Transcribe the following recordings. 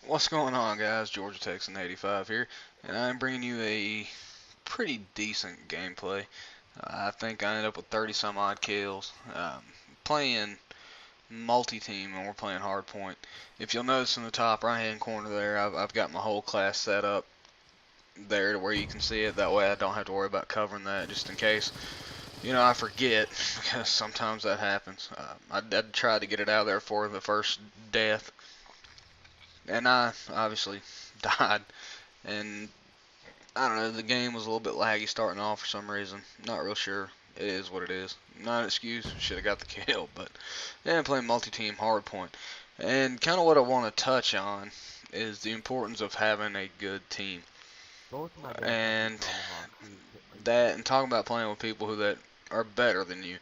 What's going on, guys? Georgia Texan 85 here, and I'm bringing you a pretty decent gameplay. I think I ended up with 30 some odd kills. Playing multi-team, and we're playing Hardpoint. If you'll notice in the top right-hand corner there, I've got my whole class set up there to where you can see it. That way I don't have to worry about covering that just in case. I forget, because sometimes that happens. I tried to get it out there for the first death, and I obviously died. And I don't know, the game was a little bit laggy starting off for some reason. Not real sure. It is what it is. Not an excuse. Should have got the kill, but yeah, I'm playing multi-team hardpoint. And kind of what I want to touch on is the importance of having a good team. And that, and talking about playing with people that are better than you.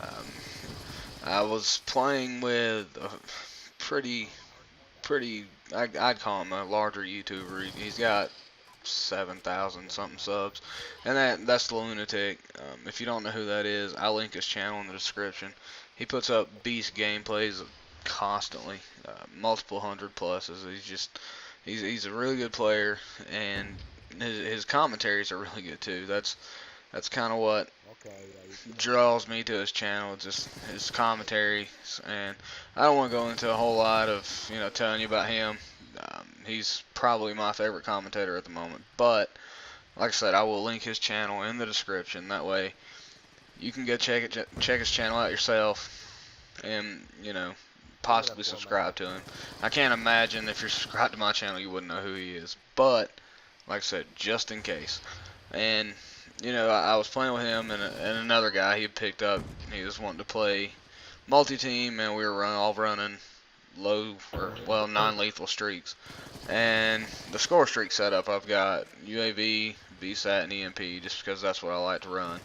Um, I was playing with a pretty, I'd call him a larger YouTuber. He's got 7,000 something subs, and that's LuNaTiiC. If you don't know who that is, I'll link his channel in the description. He puts up beast gameplays constantly, multiple hundred pluses. He's a really good player, and his commentaries are really good too. That's kind of what draws me to his channel, just his commentaries. And I don't want to go into a whole lot of telling you about him. He's probably my favorite commentator at the moment, but like I said, I will link his channel in the description. That way you can go check his channel out yourself, and possibly subscribe to him. I can't imagine if you're subscribed to my channel you wouldn't know who he is, but like I said, just in case. And I was playing with him and another guy he had picked up. He was wanting to play multi-team, and we were all running low, or well, non-lethal streaks. And the score streak setup, I've got UAV, VSAT, and EMP, just because that's what I like to run.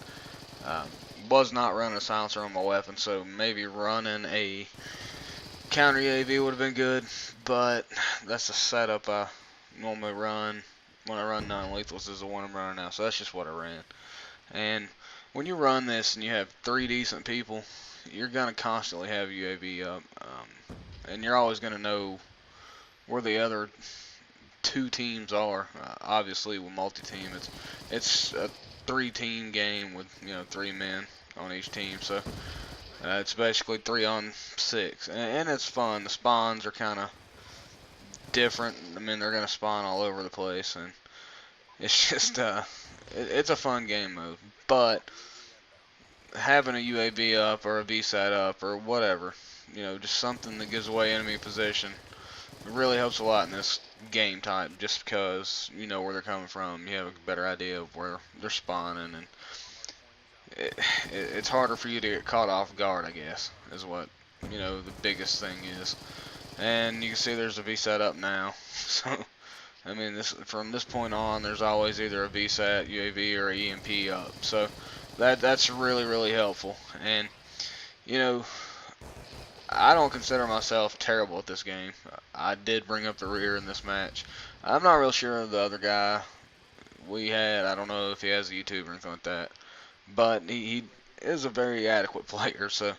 Was not running a silencer on my weapon, so maybe running a counter UAV would have been good, but that's the setup I normally run when I run non-lethals, is the one I'm running now, so that's just what I ran. And when you run this and you have 3 decent people, you're going to constantly have UAV up, and you're always going to know where the other 2 teams are. Obviously, with multi-team, it's a 3-team game with 3 men on each team, so it's basically 3 on 6, and it's fun. The spawns are kind of different. I mean, they're gonna spawn all over the place, and it's just it's a fun game mode. But having a UAV up or a VSAT up or whatever, just something that gives away enemy position, it really helps a lot in this game type, just because you know where they're coming from. You have a better idea of where they're spawning, and it's harder for you to get caught off guard, I guess, is what the biggest thing is. And you can see there's a VSAT up now. So I mean, from this point on, there's always either a VSAT, UAV, or a EMP up. So that's really helpful. And I don't consider myself terrible at this game. I did bring up the rear in this match. I'm not real sure of the other guy we had. I don't know if he has a YouTube or anything like that, but he is a very adequate player. So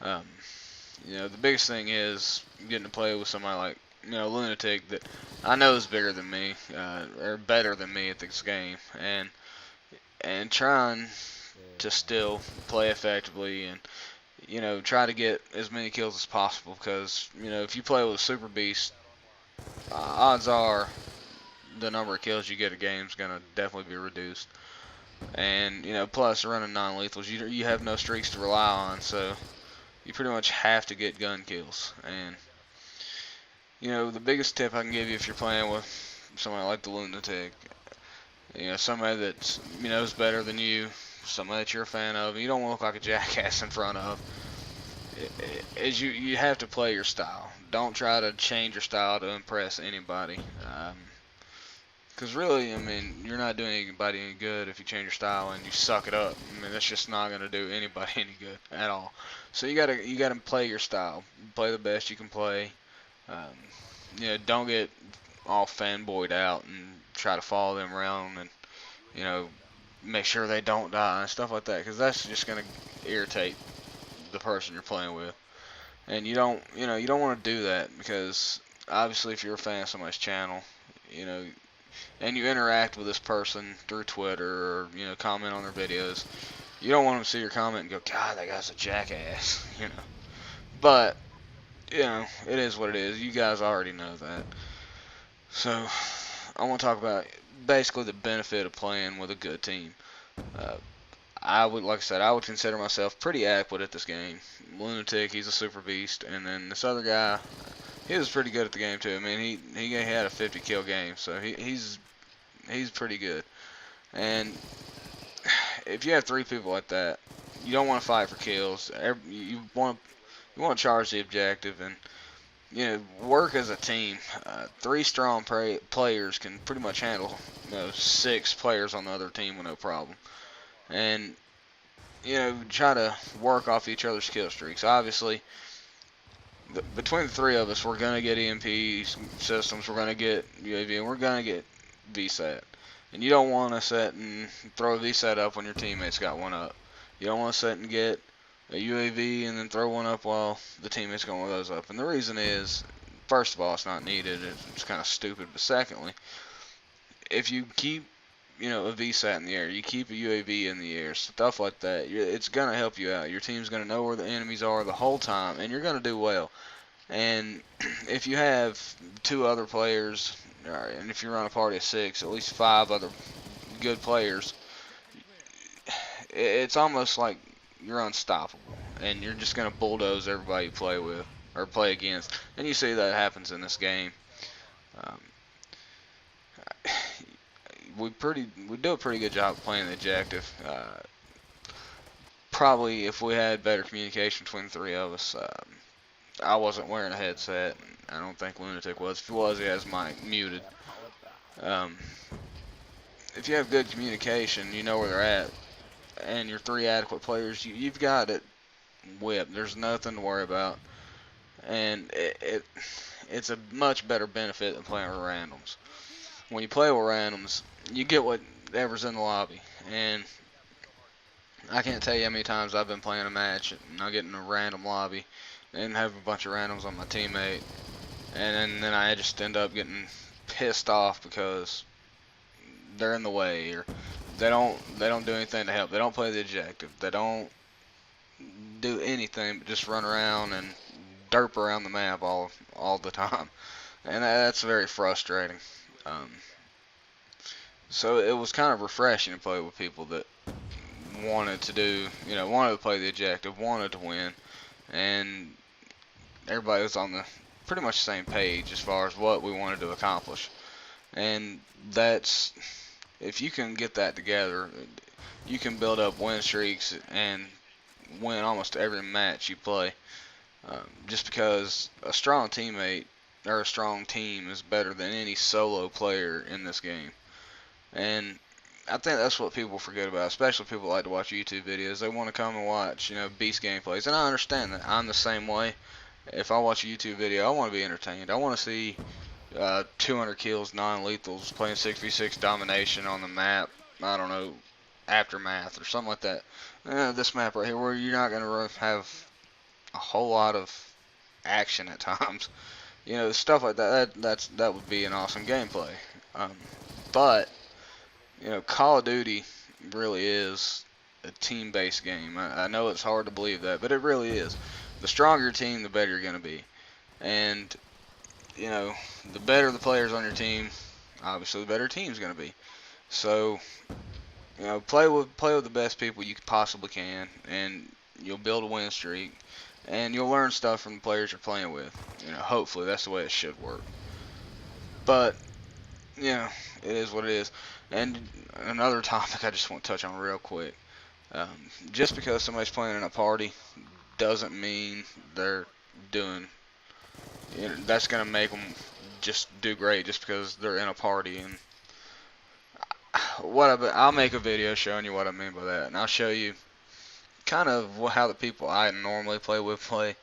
the biggest thing is getting to play with somebody like LuNaTiiC that I know is bigger than me, or better than me at this game, and trying to still play effectively and try to get as many kills as possible, because if you play with a super beast, odds are the number of kills you get a game is gonna definitely be reduced. And plus running non-lethals, you have no streaks to rely on, so you pretty much have to get gun kills. And the biggest tip I can give you if you're playing with somebody like the LuNaTiiC, somebody that is better than you, somebody that you're a fan of, and you don't want to look like a jackass in front of, is you have to play your style. Don't try to change your style to impress anybody. Because really, I mean, you're not doing anybody any good if you change your style and you suck it up. I mean, that's just not gonna do anybody any good at all. So you gotta play your style, play the best you can play. Don't get all fanboyed out and try to follow them around and make sure they don't die and stuff like that, because that's just gonna irritate the person you're playing with. And you don't want to do that, because obviously, if you're a fan of somebody's channel, you know, and you interact with this person through Twitter or comment on their videos, you don't want them to see your comment and go, God, that guy's a jackass, But it is what it is. You guys already know that. So I want to talk about basically the benefit of playing with a good team. Uh, like I said, I would consider myself pretty adequate at this game. LuNaTiiC, he's a super beast, and then this other guy, he was pretty good at the game too. I mean, he had a 50 kill game, so he's pretty good. And if you have three people like that, you don't want to fight for kills. You want to charge the objective and work as a team. Three strong players can pretty much handle 6 players on the other team with no problem. And try to work off each other's kill streaks. Obviously, between the three of us, we're gonna get EMP systems, we're gonna get UAV, and we're gonna get VSAT. And you don't want to set and throw a VSAT up when your teammates got one up. You don't want to set and get a UAV and then throw one up while the teammates got one of those up. And the reason is, first of all, it's not needed. It's kind of stupid. But secondly, if you keep a VSAT in the air, you keep a UAV in the air, stuff like that, it's going to help you out. Your team's going to know where the enemies are the whole time, and you're going to do well. And if you have 2 other players, and if you run a party of 6, at least 5 other good players, it's almost like you're unstoppable, and you're just going to bulldoze everybody you play with or play against. And you see that happens in this game. Um, we do a pretty good job of playing the objective. Probably if we had better communication between the 3 of us. I wasn't wearing a headset. I don't think LuNaTiiC was. If he was, he has his mic muted. If you have good communication, you know where they're at, and you're 3 adequate players, you've got it whipped. There's nothing to worry about, and it's a much better benefit than playing with randoms. When you play with randoms, you get whatever's in the lobby, and I can't tell you how many times I've been playing a match and I get in a random lobby and have a bunch of randoms on my teammate, and then I just end up getting pissed off because they're in the way, or they don't do anything to help. They don't play the objective. They don't do anything but just run around and derp around the map all the time, and that's very frustrating. So it was kind of refreshing to play with people that wanted to play the objective, wanted to win, and everybody was on the pretty much the same page as far as what we wanted to accomplish. And that's, if you can get that together, you can build up win streaks and win almost every match you play. Just because a strong teammate or a strong team is better than any solo player in this game. And I think that's what people forget about, especially people that like to watch YouTube videos. They want to come and watch, beast gameplays, and I understand that. I'm the same way. If I watch a YouTube video, I want to be entertained. I want to see 200 kills, non-lethals, playing 6v6 domination on the map. I don't know, Aftermath or something like that. This map right here, where you're not going to have a whole lot of action at times. Stuff like that. That would be an awesome gameplay. But Call of Duty really is a team-based game. I know it's hard to believe that, but it really is. The stronger your team, the better you're going to be. And, the better the players on your team, obviously the better team's going to be. So, play with the best people you possibly can, and you'll build a win streak, and you'll learn stuff from the players you're playing with. Hopefully that's the way it should work. But, it is what it is. And another topic I just want to touch on real quick. Just because somebody's playing in a party doesn't mean they're doing, that's going to make them just do great just because they're in a party. And I'll make a video showing you what I mean by that, and I'll show you kind of how the people I normally play with play.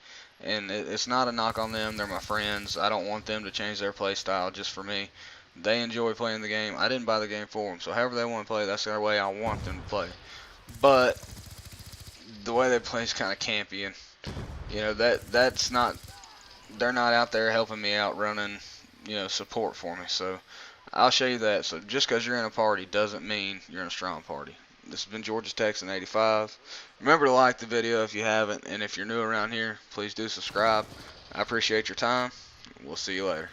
And it's not a knock on them. They're my friends. I don't want them to change their play style just for me. They enjoy playing the game. I didn't buy the game for them, so however they want to play, that's the way I want them to play. But the way they play is kind of campy, and that's not they're not out there helping me out running, support for me. So I'll show you that. So just because you're in a party doesn't mean you're in a strong party. This has been Georgia Texan 85. Remember to like the video if you haven't, and if you're new around here, please do subscribe. I appreciate your time. We'll see you later.